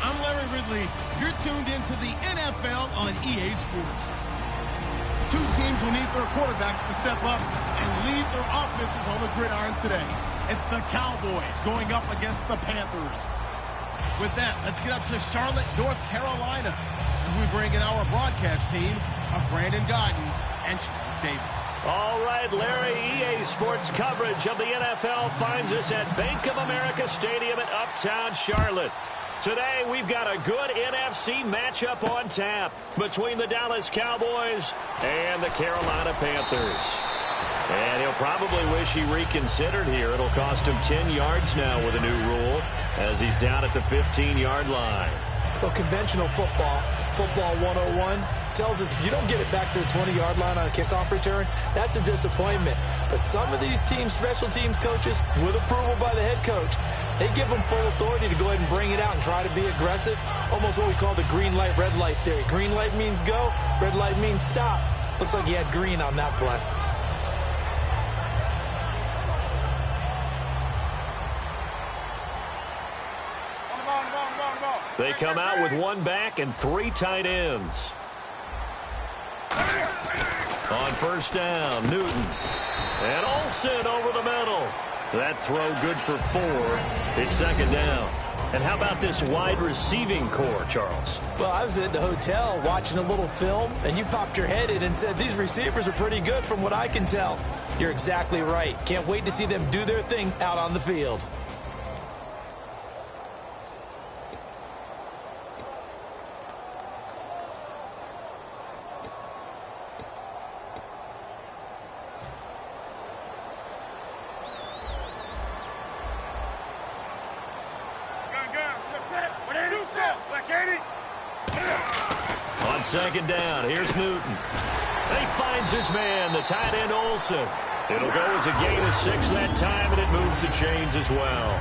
I'm Larry Ridley. You're tuned into the NFL on EA Sports. Two teams will need their quarterbacks to step up and lead their offenses on the gridiron today. It's the Cowboys going up against the Panthers. With that, let's get up to Charlotte, North Carolina, as we bring in our broadcast team of Brandon Godden and Charles Davis. All right, Larry, EA Sports coverage of the NFL finds us at Bank of America Stadium in Uptown Charlotte. Today, we've got a good NFC matchup on tap between the Dallas Cowboys and the Carolina Panthers. And he'll probably wish he reconsidered here. It'll cost him 10 yards now with a new rule as he's down at the 15-yard line. Well, conventional football 101, tells us if you don't get it back to the 20-yard line on a kickoff return, that's a disappointment. But some of these teams, special teams coaches, with approval by the head coach, they give them full authority to go ahead and bring it out and try to be aggressive. Almost what we call the green light, red light theory. Green light means go, red light means stop. Looks like he had green on that play. They come out with one back and three tight ends. On first down, Newton. And Olsen over the middle. That throw good for 4. It's second down. And how about this wide receiving core, Charles? Well, I was at the hotel watching a little film, and you popped your head in and said, these receivers are pretty good from what I can tell. You're exactly right. Can't wait to see them do their thing out on the field. On second down, here's Newton. And he finds his man, the tight end Olsen. It'll go as a gain of 6 that time, and it moves the chains as well.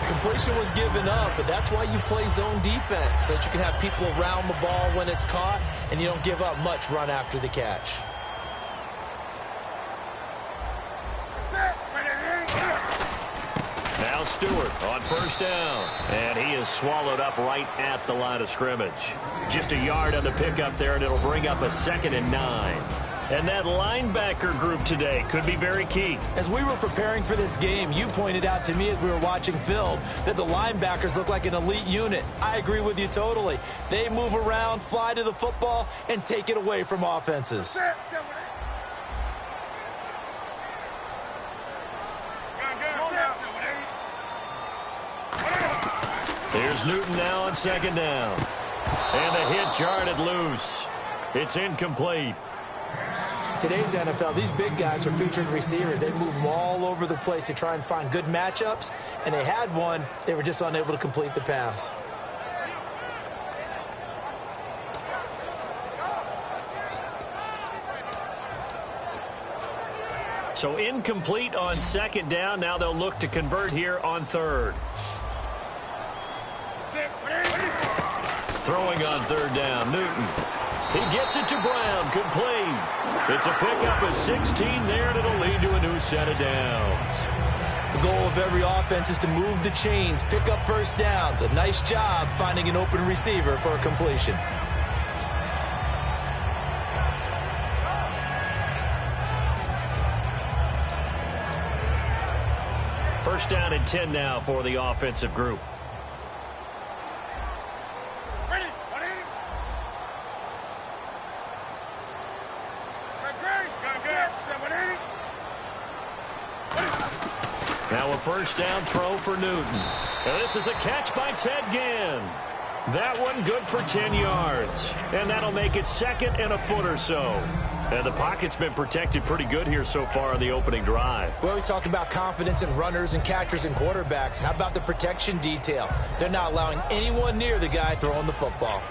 Completion was given up, but that's why you play zone defense, so that you can have people around the ball when it's caught, and you don't give up much run after the catch. Now Stewart on first down, and he is swallowed up right at the line of scrimmage. Just a yard on the pickup there, and it'll bring up a 2nd and 9. And that linebacker group today could be very key. As we were preparing for this game, you pointed out to me as we were watching film that the linebackers look like an elite unit. I agree with you totally. They move around, fly to the football, and take it away from offenses. Here's Newton now on second down. And the hit jarred it loose. It's incomplete. Today's NFL, these big guys are featured receivers. They move them all over the place to try and find good matchups, and they had one. They were just unable to complete the pass. So incomplete on second down. Now they'll look to convert here on third. Throwing on third down, Newton. He gets it to Brown, complete. It's a pickup of 16 there, and it'll lead to a new set of downs. The goal of every offense is to move the chains, pick up first downs. A nice job finding an open receiver for a completion. First down and 10 now for the offensive group. Now a first down throw for Newton. And this is a catch by Ted Ginn. That one good for 10 yards. And that'll make it 2nd and a foot or so. And the pocket's been protected pretty good here so far on the opening drive. We always talk about confidence in runners and catchers and quarterbacks. How about the protection detail? They're not allowing anyone near the guy throwing the football.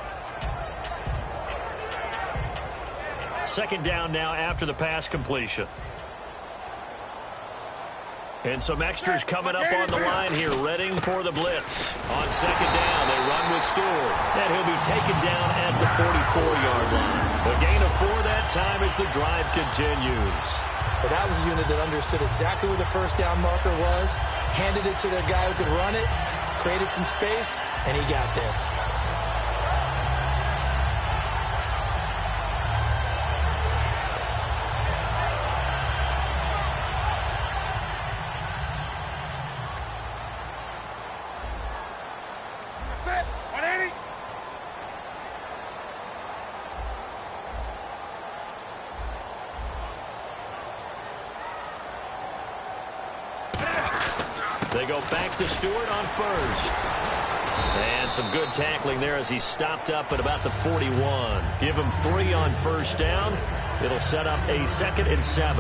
Second down now after the pass completion. And some extras coming up on the line here, readying for the blitz. On second down, they run with Stewart. And he'll be taken down at the 44-yard line. A gain of 4 that time as the drive continues. But that was a unit that understood exactly where the first down marker was, handed it to their guy who could run it, created some space, and he got there. They go back to Stewart on first. And some good tackling there as he stopped up at about the 41. Give him 3 on first down. It'll set up a 2nd and 7.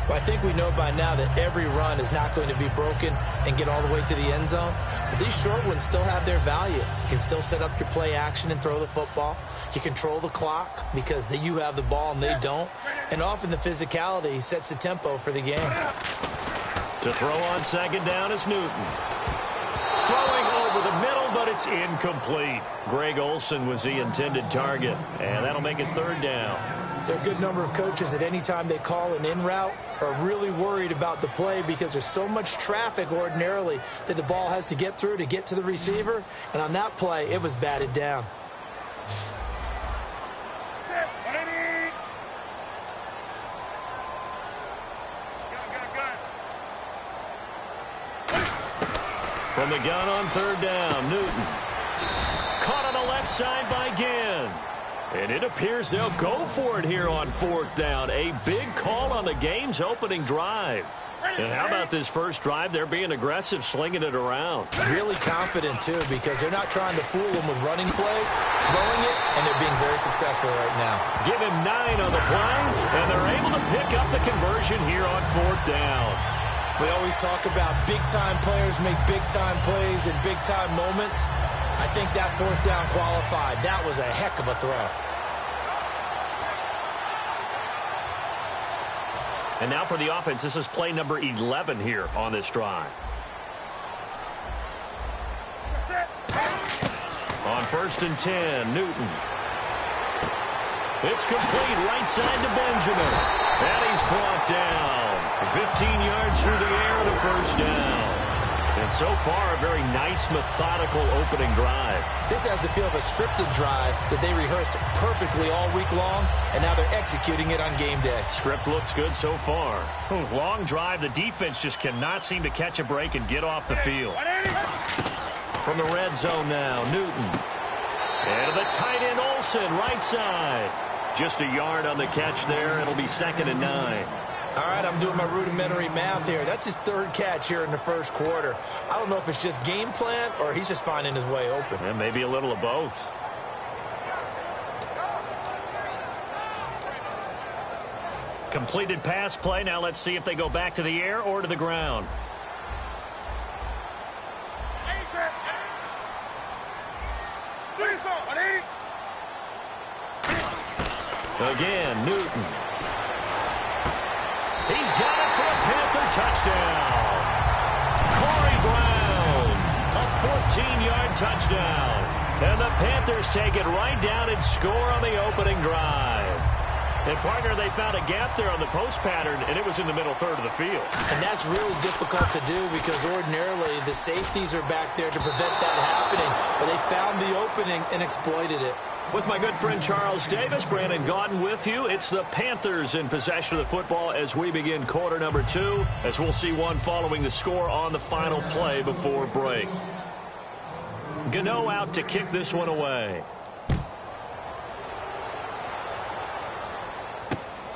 Well, I think we know by now that every run is not going to be broken and get all the way to the end zone. But these short ones still have their value. You can still set up your play action and throw the football. You control the clock because you have the ball and they don't. And often the physicality sets the tempo for the game. To throw on 2nd down is Newton. Throwing over the middle, but it's incomplete. Greg Olsen was the intended target, and that'll make it 3rd down. There are a good number of coaches that any time they call an in route are really worried about the play because there's so much traffic ordinarily that the ball has to get through to get to the receiver. And on that play, it was batted down. From the gun on 3rd down, Newton. Caught on the left side by Ginn. And it appears they'll go for it here on 4th down. A big call on the game's opening drive. And how about this first drive? They're being aggressive, slinging it around. Really confident, too, because they're not trying to fool them with running plays, throwing it, and they're being very successful right now. Give him 9 on the play, and they're able to pick up the conversion here on 4th down. We always talk about big-time players make big-time plays in big-time moments. I think that 4th down qualified. That was a heck of a throw. And now for the offense, this is play number 11 here on this drive. On 1st and 10, Newton. It's complete right side to Benjamin. And he's brought down. 15 yards through the air, the 1st down. And so far, a very nice, methodical opening drive. This has the feel of a scripted drive that they rehearsed perfectly all week long, and now they're executing it on game day. Script looks good so far. Long drive. The defense just cannot seem to catch a break and get off the field. From the red zone now, Newton. And the tight end, Olsen, right side. Just a yard on the catch there. It'll be 2nd and 9. All right, I'm doing my rudimentary math here. That's his 3rd catch here in the 1st quarter. I don't know if it's just game plan or he's just finding his way open. And maybe a little of both. Completed pass play. Now let's see if they go back to the air or to the ground. Again, Newton. He's got it for a Panther touchdown. Corey Brown, a 14-yard touchdown. And the Panthers take it right down and score on the opening drive. And, partner, they found a gap there on the post pattern, and it was in the middle 3rd of the field. And that's really difficult to do because ordinarily the safeties are back there to prevent that happening. But they found the opening and exploited it. With my good friend Charles Davis, Brandon Gaudin with you. It's the Panthers in possession of the football as we begin quarter number 2, as we'll see one following the score on the final play before break. Gano out to kick this one away.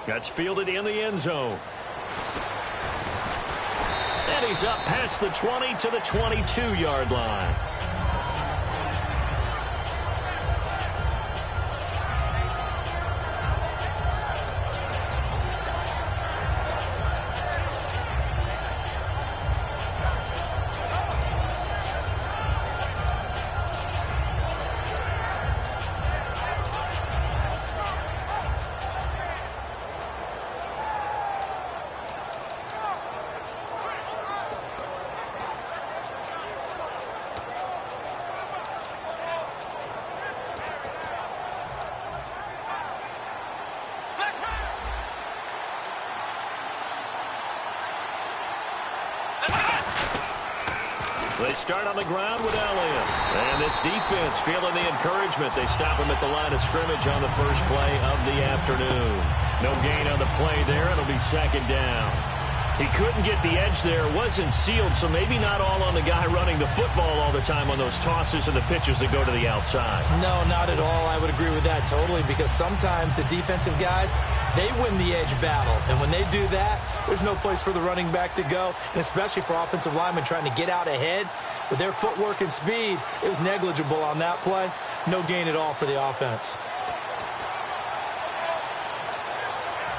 That's fielded in the end zone. And he's up past the 20 to the 22-yard line. They start on the ground with Elliott. And this defense feeling the encouragement. They stop him at the line of scrimmage on the first play of the afternoon. No gain on the play there. It'll be second down. He couldn't get the edge there. Wasn't sealed, so maybe not all on the guy running the football all the time on those tosses and the pitches that go to the outside. No, not at all. I would agree with that totally, because sometimes the defensive guys, they win the edge battle. And when they do that, there's no place for the running back to go, and especially for offensive linemen trying to get out ahead. With their footwork and speed, it was negligible on that play. No gain at all for the offense.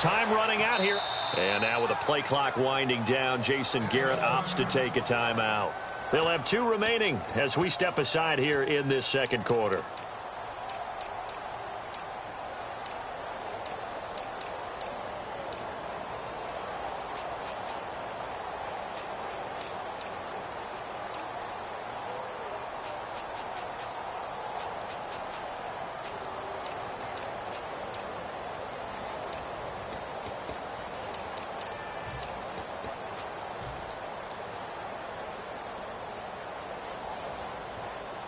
Time running out here. And now with the play clock winding down, Jason Garrett opts to take a timeout. They'll have 2 remaining as we step aside here in this second quarter.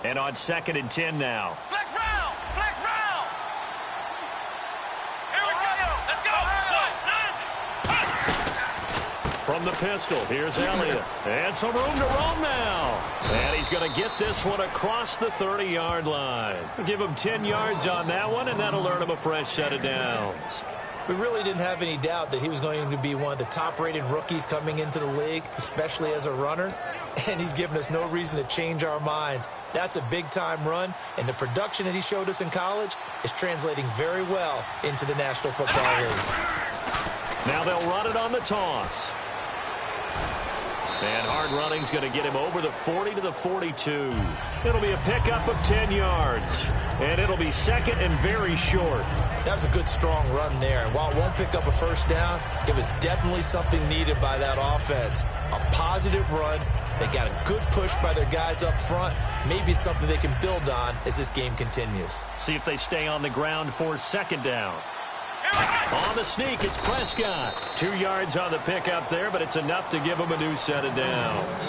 And on 2nd and 10 now. Flex round! Flex round! Here we go! Let's go! From the pistol, here's Elliott. And some room to roam now. And he's going to get this one across the 30-yard line. Give him 10 yards on that one, and that'll earn him a fresh set of downs. We really didn't have any doubt that he was going to be one of the top-rated rookies coming into the league, especially as a runner. And he's given us no reason to change our minds. That's a big-time run, and the production that he showed us in college is translating very well into the National Football League. Now they'll run it on the toss. And hard running's going to get him over the 40 to the 42. It'll be a pickup of 10 yards. And it'll be second and very short. That was a good, strong run there. And while it won't pick up a first down, it was definitely something needed by that offense. A positive run. They got a good push by their guys up front. Maybe something they can build on as this game continues. See if they stay on the ground for second down. On the sneak, it's Prescott. 2 yards on the pickup there, but it's enough to give him a new set of downs.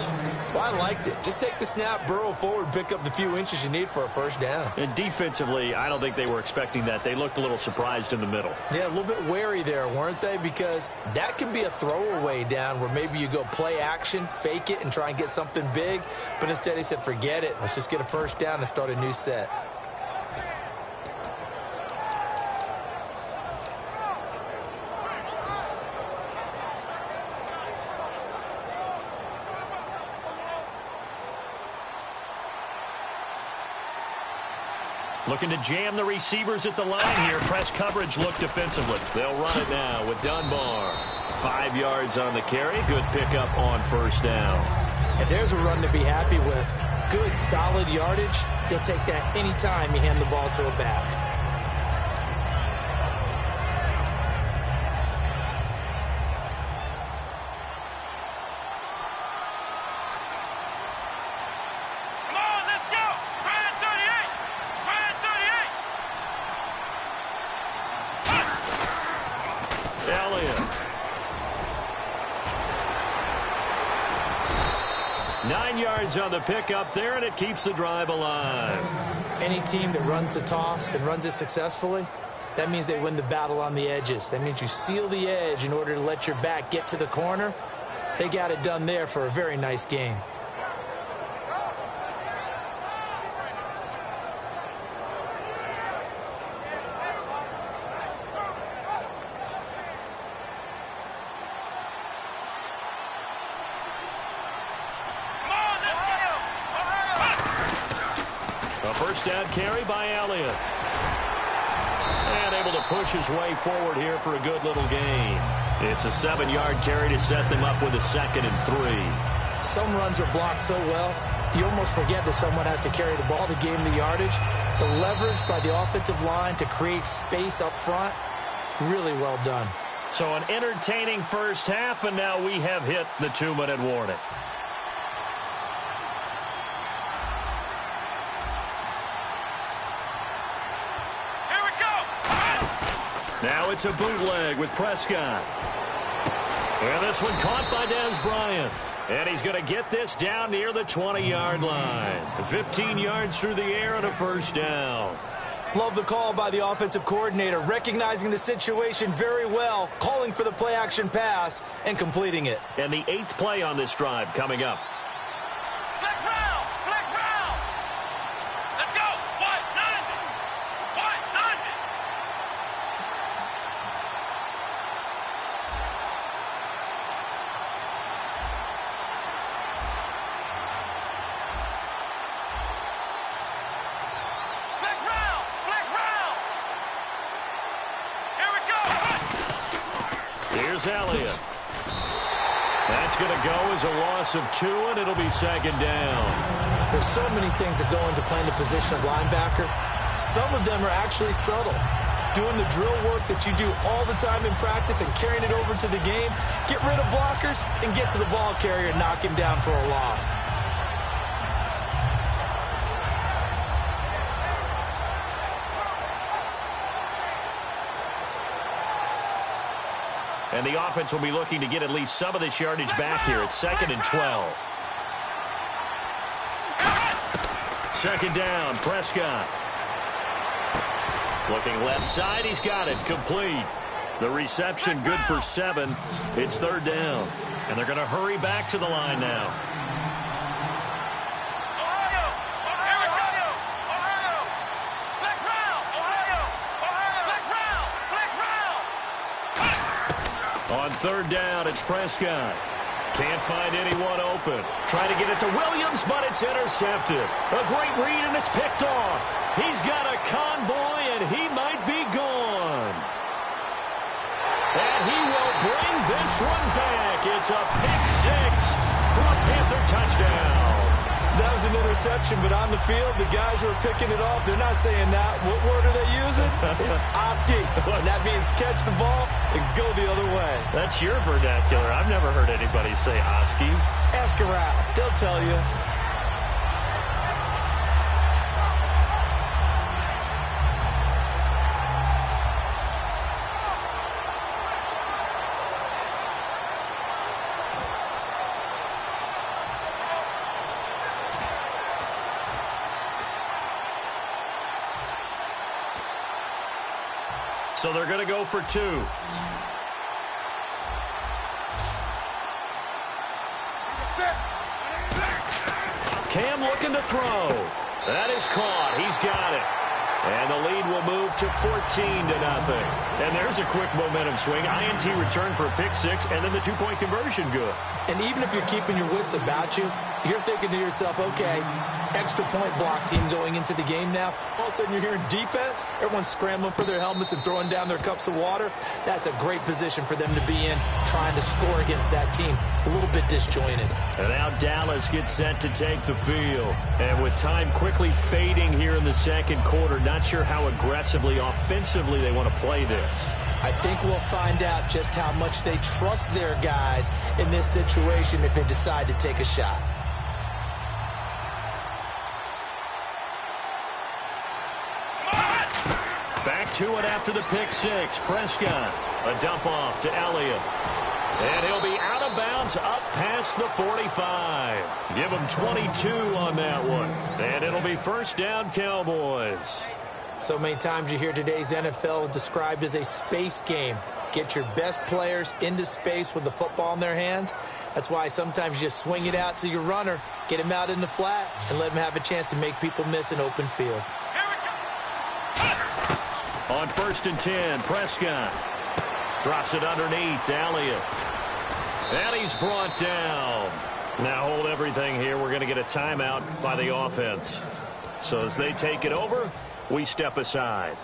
Well, I liked it. Just take the snap, burrow forward, pick up the few inches you need for a first down. And defensively, I don't think they were expecting that. They looked a little surprised in the middle. Yeah, a little bit wary there, weren't they? Because that can be a throwaway down where maybe you go play action, fake it, and try and get something big. But instead he said, forget it. Let's just get a first down and start a new set. Looking to jam the receivers at the line here. Press coverage look defensively. They'll run it now with Dunbar. 5 yards on the carry. Good pickup on first down. And there's a run to be happy with. Good, solid yardage. He'll take that anytime you hand the ball to a back. Elliott. 9 yards on the pickup there, and it keeps the drive alive. Any team that runs the toss and runs it successfully, that means they win the battle on the edges. That means you seal the edge in order to let your back get to the corner. They got it done there for a very nice game. First down carry by Elliott. And able to push his way forward here for a good little gain. It's a 7-yard carry to set them up with a 2nd and 3. Some runs are blocked so well, you almost forget that someone has to carry the ball to gain the yardage. The leverage by the offensive line to create space up front, really well done. So an entertaining first half, and now we have hit the 2-minute warning. Now it's a bootleg with Prescott. And this one caught by Dez Bryant. And he's going to get this down near the 20-yard line. 15 yards through the air and a first down. Love the call by the offensive coordinator, recognizing the situation very well, calling for the play-action pass, and completing it. And the 8th play on this drive coming up. Flex round! Flex round! Let's go! What? Nothing! What? Nothing! Flex round! Flex round! Here we go! Here's Elliott. That's going to go as a loss of 2, and it'll be second down. There's so many things that go into playing the position of linebacker. Some of them are actually subtle. Doing the drill work that you do all the time in practice and carrying it over to the game. Get rid of blockers and get to the ball carrier and knock him down for a loss. And the offense will be looking to get at least some of this yardage back here. It's 2nd and 12. Second down, Prescott. Looking left side, he's got it, complete. The reception good for 7. It's 3rd down. And they're going to hurry back to the line now. On 3rd down, it's Prescott. Can't find anyone open. Trying to get it to Williams, but it's intercepted. A great read, and it's picked off. He's got a convoy, and he might be gone. And he will bring this one back. It's a pick 6 for a Panther touchdown. That was an interception, but on the field, the guys who are picking it off, they're not saying that. What word are they using? It's Oski. And that means catch the ball and go the other way. That's your vernacular. I've never heard anybody say Oski. Ask around. They'll tell you. So they're going to go for 2. Cam looking to throw. That is caught. He's got it. And the lead will move to 14-0. And there's a quick momentum swing. INT return for a pick 6, and then the 2-point conversion good. And even if you're keeping your wits about you, you're thinking to yourself, okay, extra point block team going into the game now. All of a sudden you're hearing defense. Everyone's scrambling for their helmets and throwing down their cups of water. That's a great position for them to be in, trying to score against that team. A little bit disjointed. And now Dallas gets set to take the field. And with time quickly fading here in the second quarter, not sure how aggressively, offensively they want to play this. I think we'll find out just how much they trust their guys in this situation if they decide to take a shot. Back to it after the pick 6. Prescott, a dump off to Elliott. And he'll be out of bounds up past the 45. Give him 22 on that one. And it'll be first down, Cowboys. So many times you hear today's NFL described as a space game. Get your best players into space with the football in their hands. That's why sometimes you just swing it out to your runner, get him out in the flat, and let him have a chance to make people miss an open field. On 1st and 10, Prescott drops it underneath to Elliott. And he's brought down. Now hold everything here. We're going to get a timeout by the offense. So as they take it over, we step aside.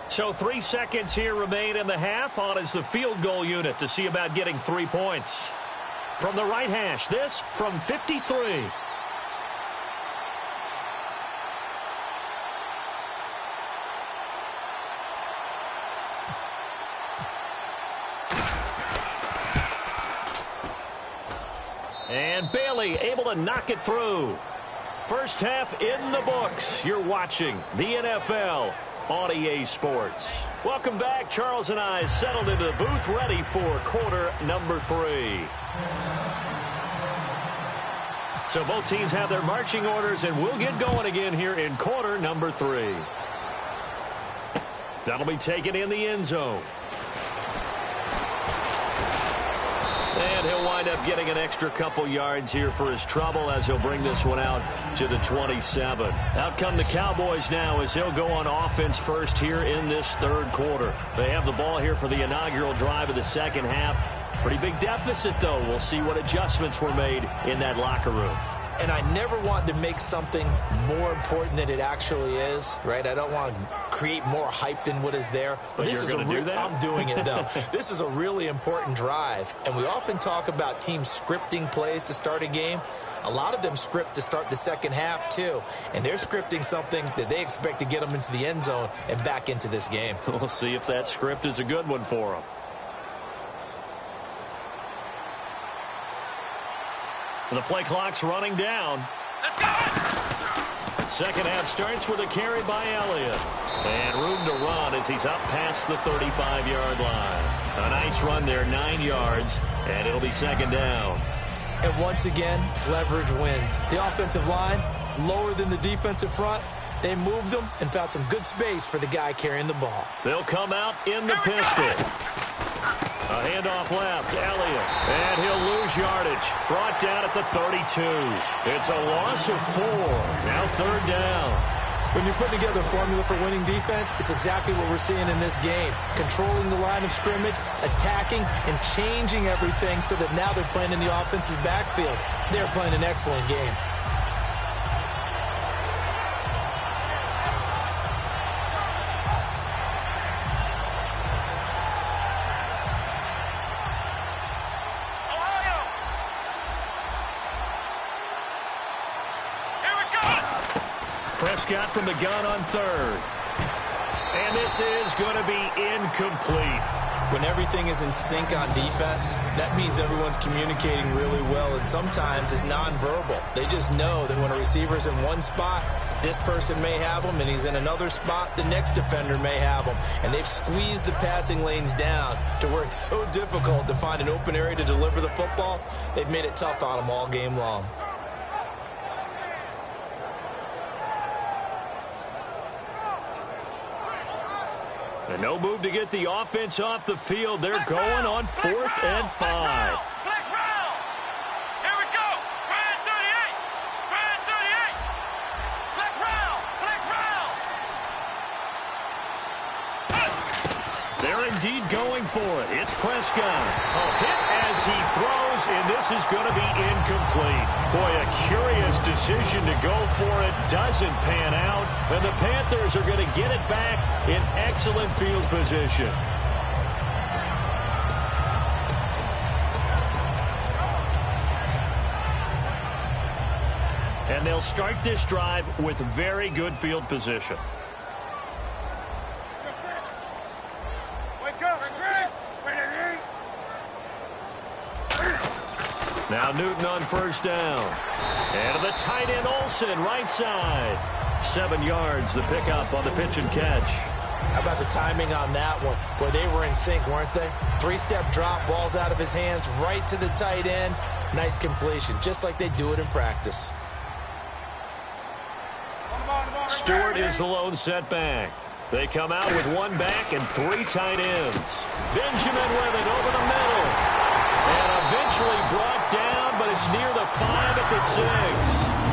So 3 seconds here remain in the half. On is the field goal unit to see about getting 3 points. From the right hash, this from 53. And Bailey able to knock it through. First half in the books. You're watching the NFL on EA Sports. Welcome back. Charles and I settled into the booth ready for quarter number 3. So both teams have their marching orders, and we'll get going again here in quarter number 3. That'll be taken in the end zone. And he'll wind up getting an extra couple yards here for his trouble as he'll bring this one out to the 27. Out come the Cowboys now as they'll go on offense first here in this third quarter. They have the ball here for the inaugural drive of the second half. Pretty big deficit, though. We'll see what adjustments were made in that locker room. And I never want to make something more important than it actually is, right? I don't want to create more hype than what is there. But this you're is going to do that? I'm doing it, though. This is a really important drive. And we often talk about teams scripting plays to start a game. A lot of them script to start the second half, too. And they're scripting something that they expect to get them into the end zone and back into this game. We'll see if that script is a good one for them. The play clock's running down. Second half starts with a carry by Elliott. And room to run as he's up past the 35-yard line. A nice run there, 9 yards, and it'll be second down. And once again, leverage wins. The offensive line, lower than the defensive front. They moved them and found some good space for the guy carrying the ball. They'll come out in the pistol. A handoff left, Elliott, and he'll lose yardage. Brought down at the 32. It's a loss of 4. Now third down. When you put together a formula for winning defense, it's exactly what we're seeing in this game. Controlling the line of scrimmage, attacking, and changing everything so that now they're playing in the offense's backfield. They're playing an excellent game. Prescott from the gun on third. And this is going to be incomplete. When everything is in sync on defense, that means everyone's communicating really well, and sometimes it's nonverbal. They just know that when a receiver's in one spot, this person may have him, and he's in another spot, the next defender may have him. And they've squeezed the passing lanes down to where it's so difficult to find an open area to deliver the football. They've made it tough on them all game long. And no move to get the offense off the field. They're going on 4th and 5. Flex round. Here we go. Brand 38. Brand 38. Flex round. Flex round. They're indeed going for it. It's Prescott. A hit as he throws, and this is going to be incomplete. Boy, a curious decision to go for it. Doesn't pan out. And the Panthers are going to get it back in excellent field position. And they'll start this drive with very good field position. Now Newton on first down. And to the tight end, Olsen, right side. 7 yards, the pickup on the pitch and catch. How about the timing on that one? Where they were in sync, weren't they? 3-step drop, ball's out of his hands, right to the tight end. Nice completion, just like they do it in practice. Stewart is the lone setback. They come out with 1 back and 3 tight ends. Benjamin with it over the middle. And eventually brought down, but it's near the 5 at the 6.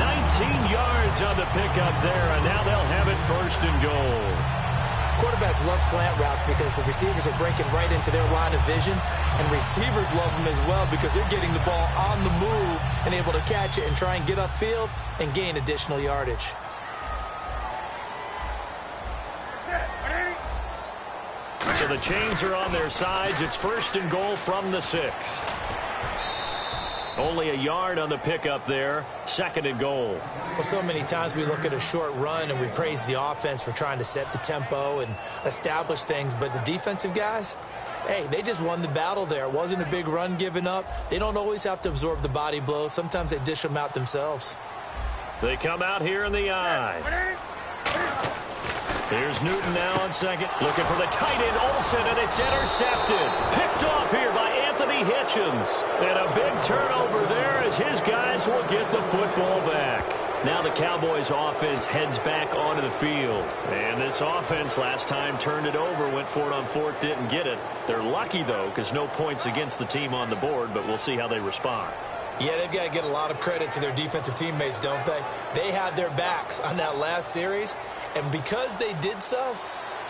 19 yards on the pickup there, and now they'll have it 1st and goal. Quarterbacks love slant routes because the receivers are breaking right into their line of vision, and receivers love them as well because they're getting the ball on the move and able to catch it and try and get upfield and gain additional yardage. So the chains are on their sides. It's 1st and goal from the 6. Only a yard on the pickup there. 2nd and goal. Well, so many times we look at a short run and we praise the offense for trying to set the tempo and establish things, but the defensive guys, hey, they just won the battle there. It wasn't a big run given up. They don't always have to absorb the body blows. Sometimes they dish them out themselves. They come out here in the eye. Here's Newton now on second. Looking for the tight end, Olsen, and it's intercepted. Picked off here by Anthony Freddie Hitchens. And a big turnover there as his guys will get the football back. Now the Cowboys offense heads back onto the field. And this offense last time turned it over, went for it on fourth, didn't get it. They're lucky, though, because no points against the team on the board, but we'll see how they respond. Yeah, they've got to get a lot of credit to their defensive teammates, don't they? They had their backs on that last series, and because they did so,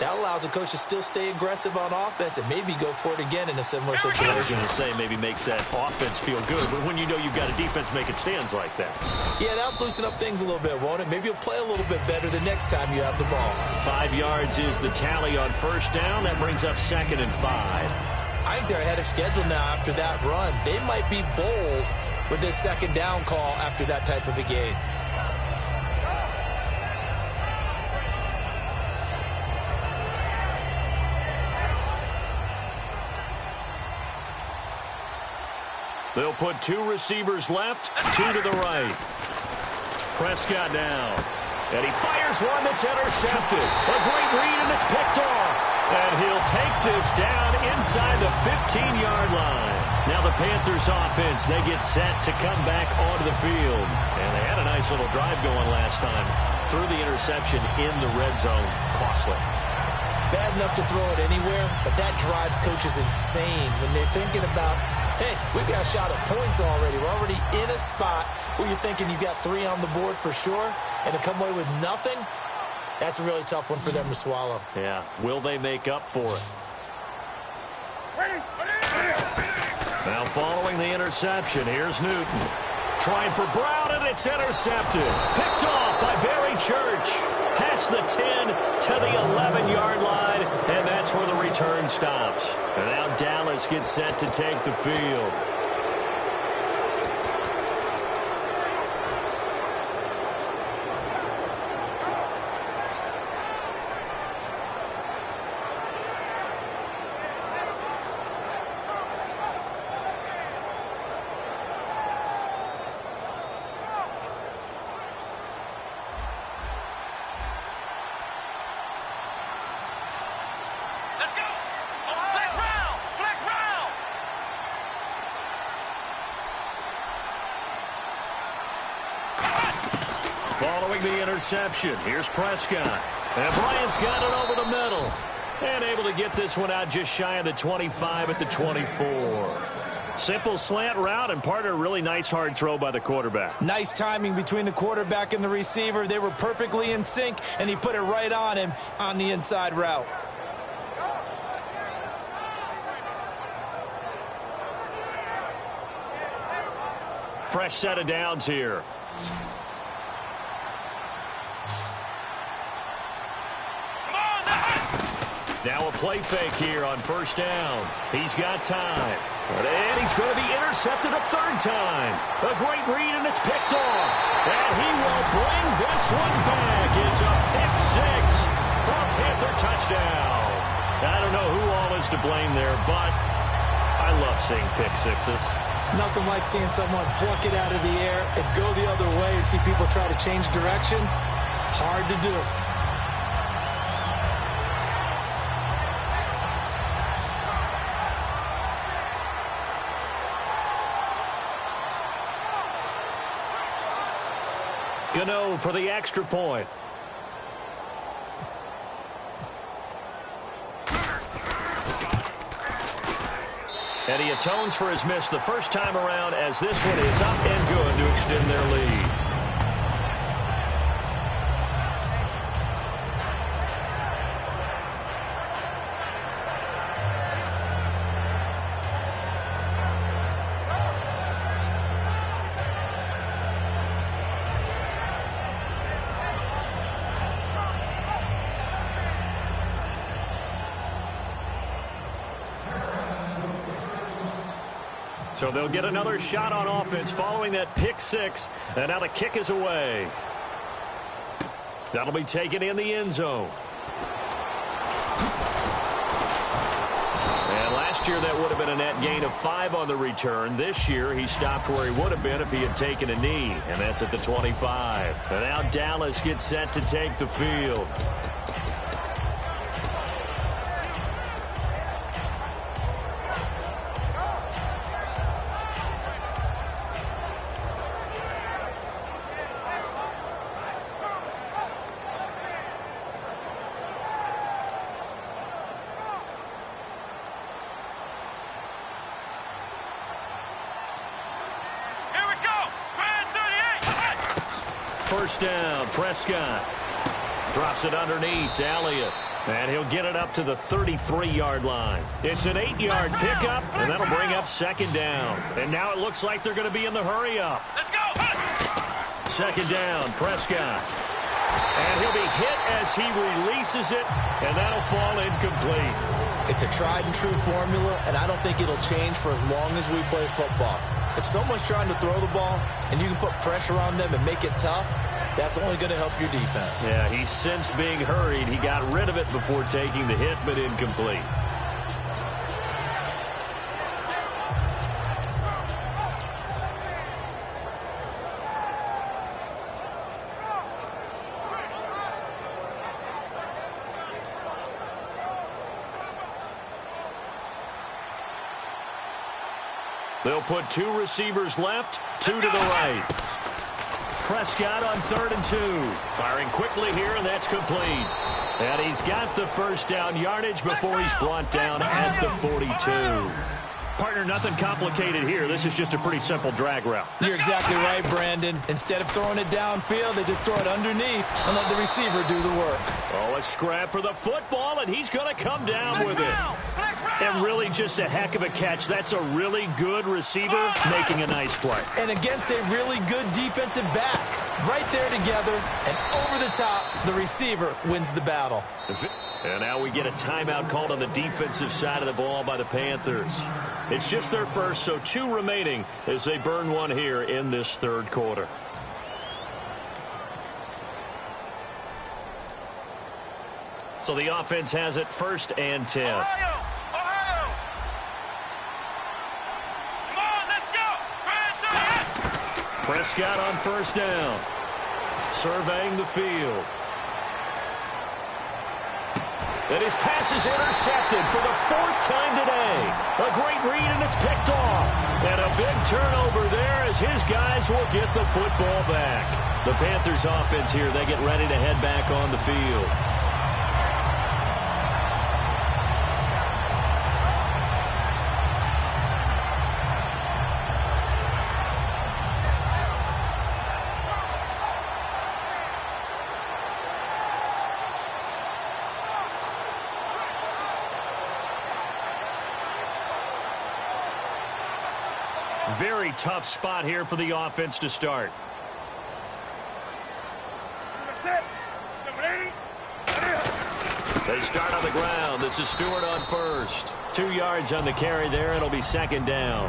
that allows the coach to still stay aggressive on offense and maybe go for it again in a similar situation. I was going to say maybe makes that offense feel good, but when you know you've got a defense making stands like that. Yeah, that'll loosen up things a little bit, won't it? Maybe you'll play a little bit better the next time you have the ball. 5 yards is the tally on first down. That brings up 2nd and 5. I think they're ahead of schedule now after that run. They might be bold with this 2nd down call after that type of a game. They'll put 2 receivers left, 2 to the right. Prescott now. And he fires one that's intercepted. A great read, and it's picked off. And he'll take this down inside the 15-yard line. Now the Panthers offense, they get set to come back onto the field. And they had a nice little drive going last time. Threw the interception in the red zone. Costly. Bad enough to throw it anywhere, but that drives coaches insane when they're thinking about, hey, we've got a shot at points already. We're already in a spot where you're thinking you've got 3 on the board for sure, and to come away with nothing, that's a really tough one for them to swallow. Yeah. Will they make up for it? Now following the interception, here's Newton. Trying for Brown, and it's intercepted. Picked off by Barry Church. Past the 10 to the 11-yard line, and that's where the return stops. And now Dallas gets set to take the field. Following the interception, here's Prescott. And Bryant's got it over the middle. And able to get this one out just shy of the 25 at the 24. Simple slant route, and part of a really nice hard throw by the quarterback. Nice timing between the quarterback and the receiver. They were perfectly in sync, and he put it right on him on the inside route. Fresh set of downs here. Now a play fake here on first down. He's got time. And he's going to be intercepted a 3rd time. A great read, and it's picked off. And he will bring this one back. It's a pick 6 for a Panther touchdown. I don't know who all is to blame there, but I love seeing pick 6s. Nothing like seeing someone pluck it out of the air and go the other way and see people try to change directions. Hard to do. Gano for the extra point. And he atones for his miss the first time around, as this one is up and good to extend their lead. So they'll get another shot on offense following that pick 6. And now the kick is away. That'll be taken in the end zone. And last year that would have been a net gain of 5 on the return. This year he stopped where he would have been if he had taken a knee. And that's at the 25. And now Dallas gets set to take the field. first down. Prescott drops it underneath to Elliott. And he'll get it up to the 33-yard line. It's an 8-yard pickup, and that'll bring up second down. And now it looks like they're going to be in the hurry-up. Let's go. Second down, Prescott. And he'll be hit as he releases it, and that'll fall incomplete. It's a tried-and-true formula, and I don't think it'll change for as long as we play football. If someone's trying to throw the ball, and you can put pressure on them and make it tough, that's only going to help your defense. Yeah, he's since being hurried. He got rid of it before taking the hit, but incomplete. They'll put 2 receivers left, 2 to the right. Prescott on 3rd and 2. Firing quickly here, and that's complete. And he's got the first down yardage before he's brought down at the 42. Partner, nothing complicated here. This is just a pretty simple drag route. You're exactly right, Brandon. Instead of throwing it downfield, they just throw it underneath and let the receiver do the work. Oh, a scrap for the football, and he's going to come down with it. And really just a heck of a catch. That's a really good receiver making a nice play. And against a really good defensive back. Right there together, and over the top, the receiver wins the battle. And now we get a timeout called on the defensive side of the ball by the Panthers. It's just their first, so 2 remaining as they burn one here in this 3rd quarter. So the offense has it 1st and 10. Ohio. Come on, let's go. Prescott on 1st down. Surveying the field. And his pass is intercepted for the 4th time today. A great read, and it's picked off. And a big turnover there as his guys will get the football back. The Panthers offense here, they get ready to head back on the field. Very tough spot here for the offense to start. They start on the ground. This is Stewart on 1st. 2 yards on the carry there. It'll be 2nd down.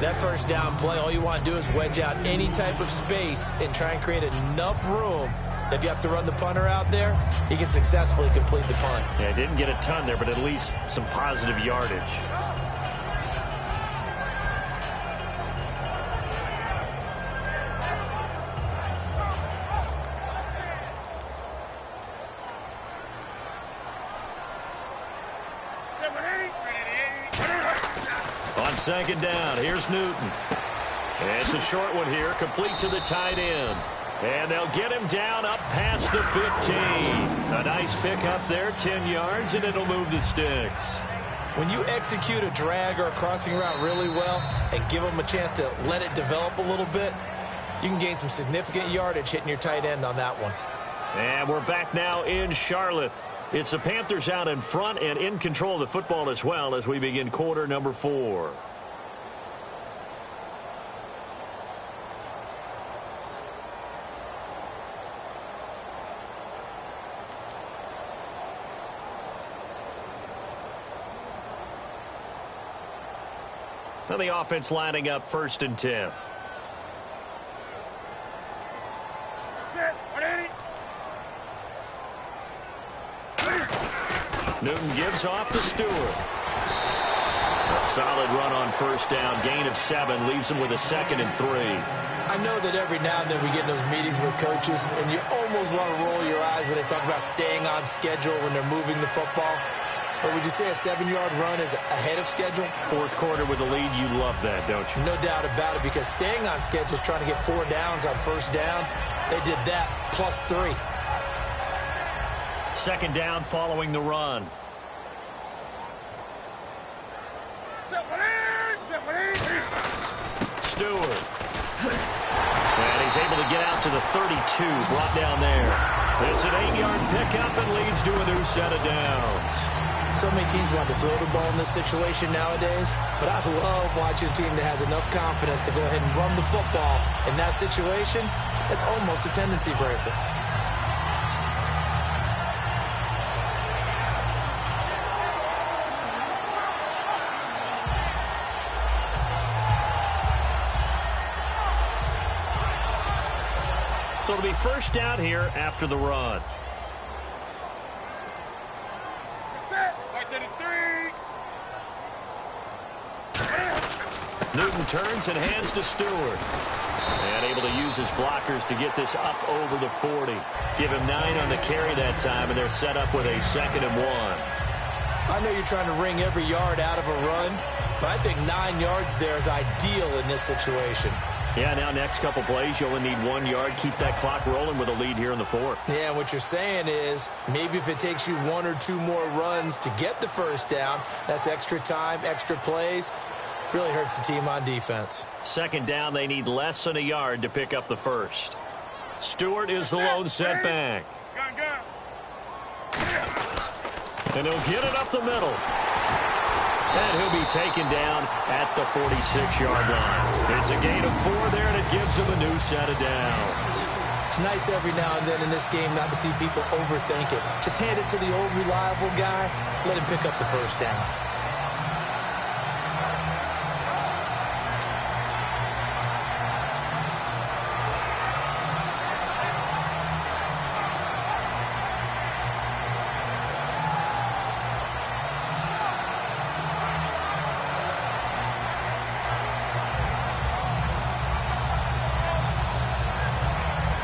That 1st down play, all you want to do is wedge out any type of space and try and create enough room. If you have to run the punter out there, he can successfully complete the punt. Yeah, didn't get a ton there, but at least some positive yardage. On 2nd down, here's Newton. And it's a short one here, complete to the tight end. And they'll get him down up past the 15. A nice pickup there, 10 yards, and it'll move the sticks. When you execute a drag or a crossing route really well and give them a chance to let it develop a little bit, you can gain some significant yardage hitting your tight end on that one. And we're back now in Charlotte. It's the Panthers out in front and in control of the football as well as we begin quarter number 4. Now the offense lining up 1st and 10. Newton gives off to Stewart. A solid run on 1st down. Gain of 7 leaves him with a 2nd and 3. I know that every now and then we get in those meetings with coaches, and you almost want to roll your eyes when they talk about staying on schedule when they're moving the football. But would you say a 7-yard run is ahead of schedule? 4th quarter with a lead, you love that, don't you? No doubt about it, because staying on schedule is trying to get 4 downs on 1st down. They did that plus 3. 2nd down following the run. Stewart. And he's He's able to get out to the 32, brought down there. It's an 8-yard pickup and leads to a new set of downs. So many teams want to throw the ball in this situation nowadays, but I love watching a team that has enough confidence to go ahead and run the football in that situation. It's almost a tendency breaker. So it'll be first down here after the run. Newton turns and hands to Stewart. And able to use his blockers to get this up over the 40. Give him 9 on the carry that time, and they're set up with a 2nd and 1. I know you're trying to wring every yard out of a run, but I think 9 yards there is ideal in this situation. Yeah, now next couple plays, you only need 1 yard. Keep that clock rolling with a lead here in the 4th. Yeah, what you're saying is maybe if it takes you 1 or 2 more runs to get the first down, that's extra time, extra plays. Really hurts the team on defense. 2nd down, they need less than a yard to pick up the first. Stewart is the lone setback. And he'll get it up the middle. And he'll be taken down at the 46-yard line. It's a gain of 4 there, and it gives him a new set of downs. It's nice every now and then in this game not to see people overthink it. Just hand it to the old reliable guy. Let him pick up the first down.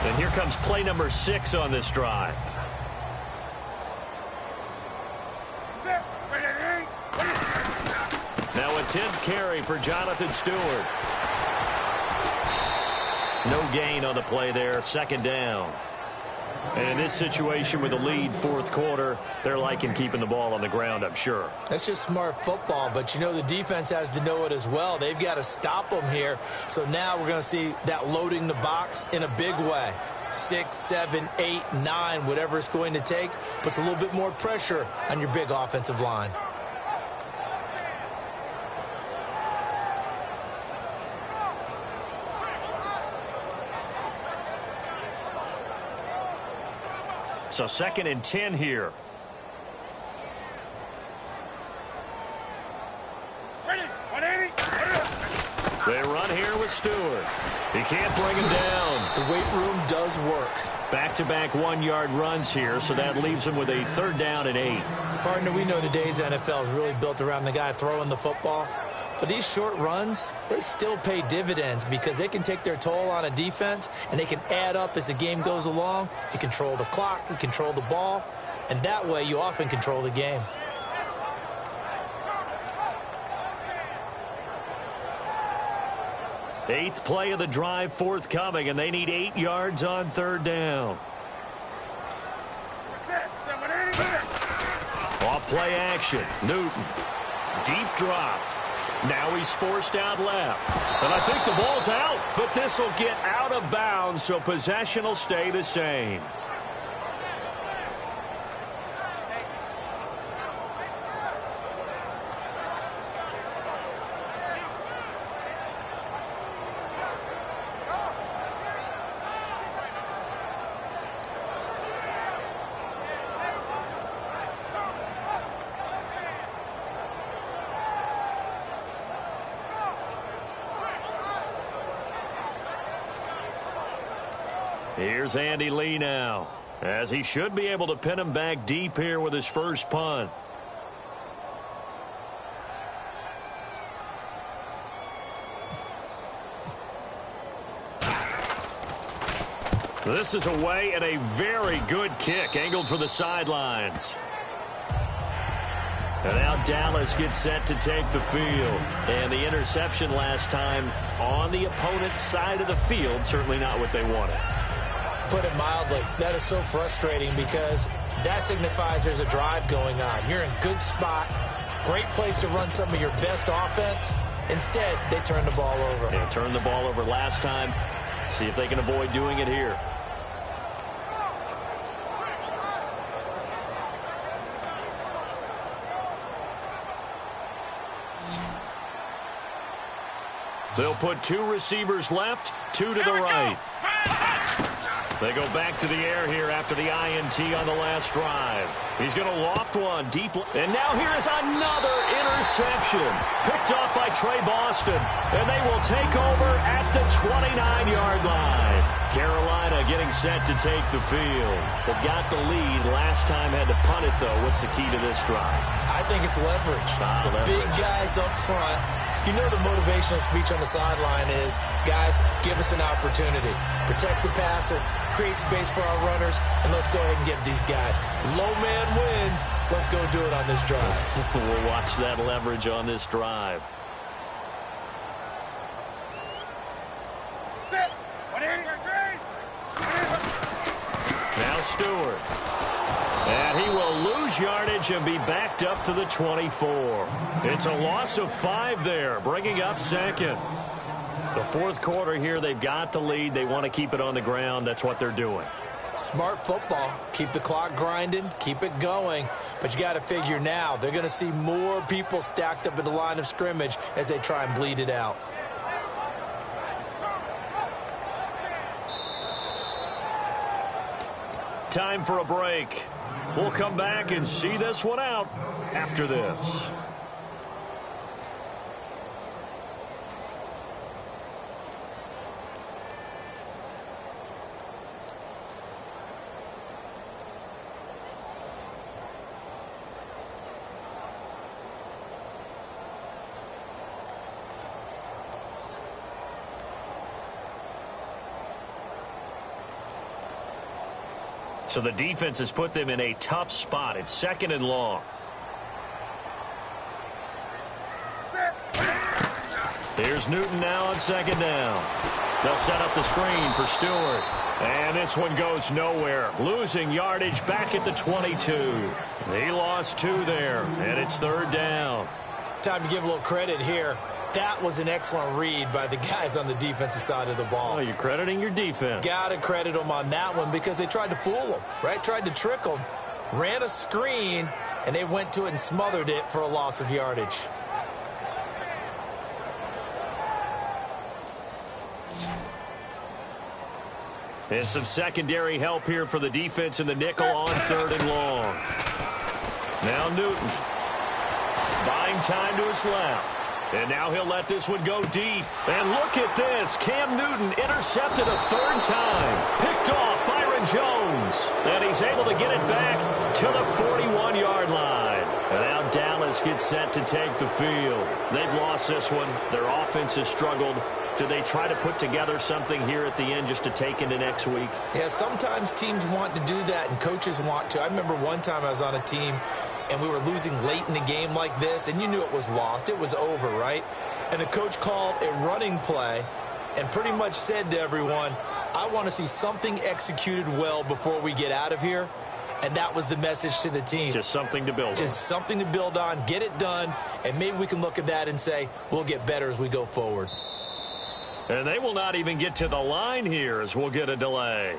And here comes play number 6 on this drive. Now a 10th carry for Jonathan Stewart. No gain on the play there, 2nd down. And in this situation with the lead 4th quarter, they're liking keeping the ball on the ground, I'm sure. That's just smart football, but you know the defense has to know it as well. They've got to stop them here. So now we're going to see that loading the box in a big way. 6, 7, 8, 9, whatever it's going to take, puts a little bit more pressure on your big offensive line. So 2nd and 10 here. They run here with Stewart. He can't bring him down. The weight room does work. Back-to-back 1-yard runs here, so that leaves him with a 3rd down and 8. Partner, we know today's NFL is really built around the guy throwing the football. But these short runs, they still pay dividends because they can take their toll on a defense and they can add up as the game goes along. You control the clock, you control the ball, and that way you often control the game. Eighth play of the drive forthcoming, and they need 8 yards on 3rd down. Off play action. Newton. Deep drop. Now he's forced out left. And I think the ball's out, but this will get out of bounds, so possession will stay the same. Here's Andy Lee now, as he should be able to pin him back deep here with his first punt. This is away and a very good kick, angled for the sidelines. And now Dallas gets set to take the field. And the interception last time on the opponent's side of the field, certainly not what they wanted. Put it mildly, that is so frustrating because that signifies there's a drive going on. You're in good spot, great place to run some of your best offense. Instead, they turn the ball over. They turned the ball over last time. See if they can avoid doing it here. They'll put 2 receivers left, 2 to the right. They go back to the air here after the INT on the last drive. He's going to loft one deep. And now here is another interception. Picked off by Trey Boston. And they will take over at the 29-yard line. Carolina getting set to take the field. They've got the lead. Last time had to punt it, though. What's the key to this drive? I think it's leverage. The big guys up front. You know the motivational speech on the sideline is, guys, give us an opportunity. Protect the passer, create space for our runners, and let's go ahead and get these guys. Low man wins. Let's go do it on this drive. We'll watch that leverage on this drive. Sit. Now Stewart. And he will lose yardage and be backed up to the 24. It's a loss of 5 there, bringing up second. The fourth quarter here, they've got the lead. They want to keep it on the ground. That's what they're doing. Smart football. Keep the clock grinding. Keep it going. But you got to figure now, they're going to see more people stacked up at the line of scrimmage as they try and bleed it out. Time for a break. We'll come back and see this one out after this. So the defense has put them in a tough spot. It's 2nd and long. Here's Newton now on 2nd down. They'll set up the screen for Stewart. And this one goes nowhere. Losing yardage back at the 22. He lost 2 there, and it's 3rd down. Time to give a little credit here. That was an excellent read by the guys on the defensive side of the ball. Oh, you're crediting your defense. Got to credit them on that one because they tried to fool them, right? Tried to trick them. Ran a screen, and they went to it and smothered it for a loss of yardage. And some secondary help here for the defense in the nickel on 3rd and long. Now Newton. Buying time to his left. And now he'll let this one go deep. And look at this. Cam Newton intercepted a 3rd time. Picked off Byron Jones. And he's able to get it back to the 41-yard line. And now Dallas gets set to take the field. They've lost this one. Their offense has struggled. Do they try to put together something here at the end just to take into next week? Yeah, sometimes teams want to do that and coaches want to. I remember one time I was on a team and we were losing late in the game like this, and you knew it was lost. It was over, right? And the coach called a running play and pretty much said to everyone, I want to see something executed well before we get out of here. And that was the message to the team. Just something to build on. Just something to build on, get it done, and maybe we can look at that and say, we'll get better as we go forward. And they will not even get to the line here as we'll get a delay.